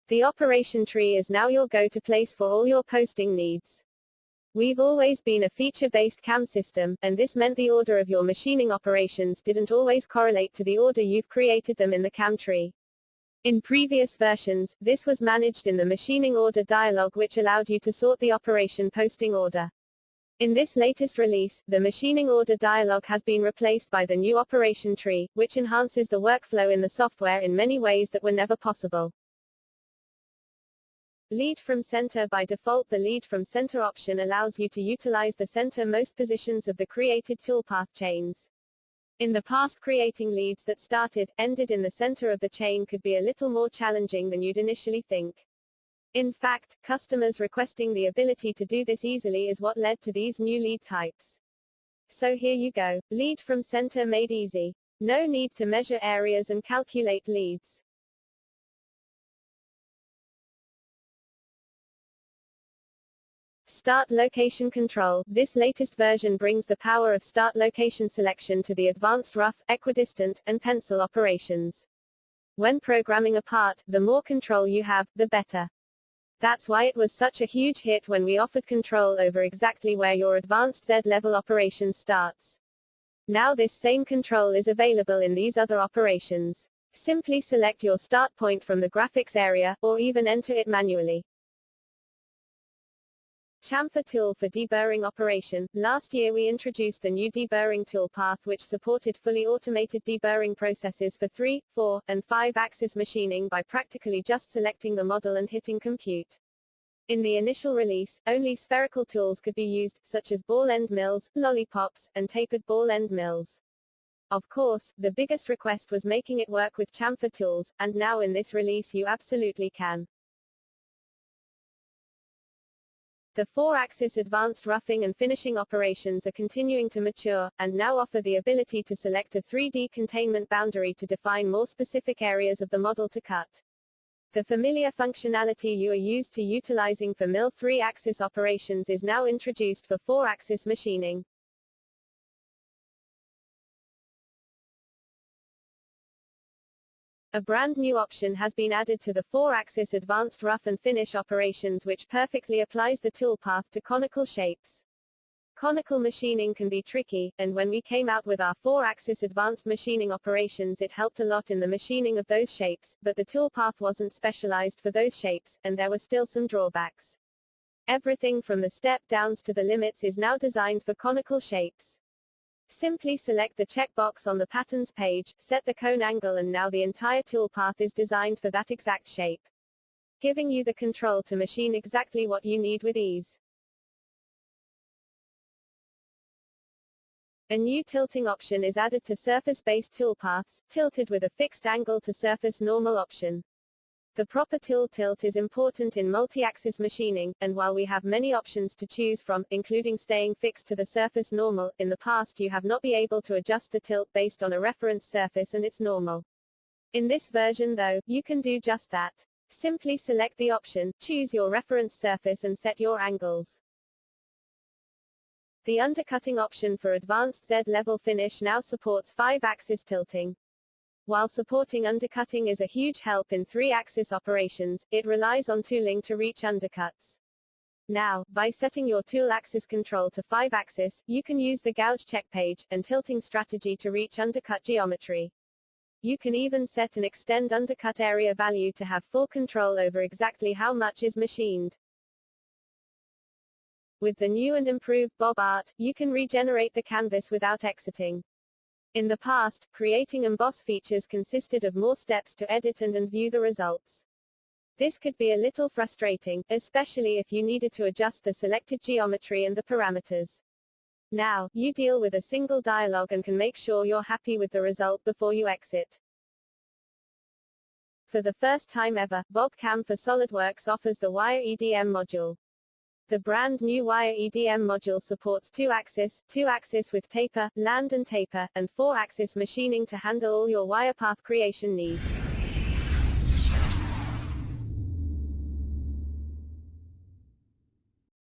The operation tree is now your go-to place for all your posting needs. We've always been a feature-based CAM system, and this meant the order of your machining operations didn't always correlate to the order you've created them in the CAM tree. In previous versions, this was managed in the machining order dialog, which allowed you to sort the operation posting order. In this latest release, the machining order dialog has been replaced by the new operation tree, which enhances the workflow in the software in many ways that were never possible. Lead from center. By default, the lead from center option allows you to utilize the center-most positions of the created toolpath chains. In the past, creating leads that ended in the center of the chain could be a little more challenging than you'd initially think. In fact, customers requesting the ability to do this easily is what led to these new lead types. So here you go. Lead from center made easy. No need to measure areas and calculate leads. Start location control. This latest version brings the power of start location selection to the advanced rough, equidistant, and pencil operations. When programming a part, the more control you have, the better. That's why it was such a huge hit when we offered control over exactly where your advanced Z-level operations starts. Now this same control is available in these other operations. Simply select your start point from the graphics area, or even enter it manually. Chamfer tool for deburring operation. Last year we introduced the new deburring toolpath, which supported fully automated deburring processes for 3, 4, and 5-axis machining by practically just selecting the model and hitting compute. In the initial release, only spherical tools could be used, such as ball end mills, lollipops, and tapered ball end mills. Of course, the biggest request was making it work with chamfer tools, and now in this release you absolutely can. The 4-axis advanced roughing and finishing operations are continuing to mature, and now offer the ability to select a 3D containment boundary to define more specific areas of the model to cut. The familiar functionality you are used to utilizing for mill 3-axis operations is now introduced for 4-axis machining. A brand new option has been added to the 4-axis advanced rough and finish operations, which perfectly applies the toolpath to conical shapes. Conical machining can be tricky, and when we came out with our 4-axis advanced machining operations, it helped a lot in the machining of those shapes, but the toolpath wasn't specialized for those shapes, and there were still some drawbacks. Everything from the step-downs to the limits is now designed for conical shapes. Simply select the checkbox on the patterns page, set the cone angle, and now the entire toolpath is designed for that exact shape, giving you the control to machine exactly what you need with ease. A new tilting option is added to surface-based toolpaths, tilted with a fixed angle to surface normal option. The proper tool tilt is important in multi-axis machining, and while we have many options to choose from, including staying fixed to the surface normal, in the past you have not been able to adjust the tilt based on a reference surface and its normal. In this version though, you can do just that. Simply select the option, choose your reference surface and set your angles. The undercutting option for advanced Z-level finish now supports 5-axis tilting. While supporting undercutting is a huge help in 3-axis operations, it relies on tooling to reach undercuts. Now, by setting your tool axis control to 5-axis, you can use the gouge check page and tilting strategy to reach undercut geometry. You can even set an extend undercut area value to have full control over exactly how much is machined. With the new and improved Bob Art, you can regenerate the canvas without exiting. In the past, creating emboss features consisted of more steps to edit and view the results. This could be a little frustrating, especially if you needed to adjust the selected geometry and the parameters. Now, you deal with a single dialog and can make sure you're happy with the result before you exit. For the first time ever, BobCAM for SolidWorks offers the Wire EDM module. The brand new Wire EDM module supports 2-axis with taper, land and taper, and 4-axis machining to handle all your wire path creation needs.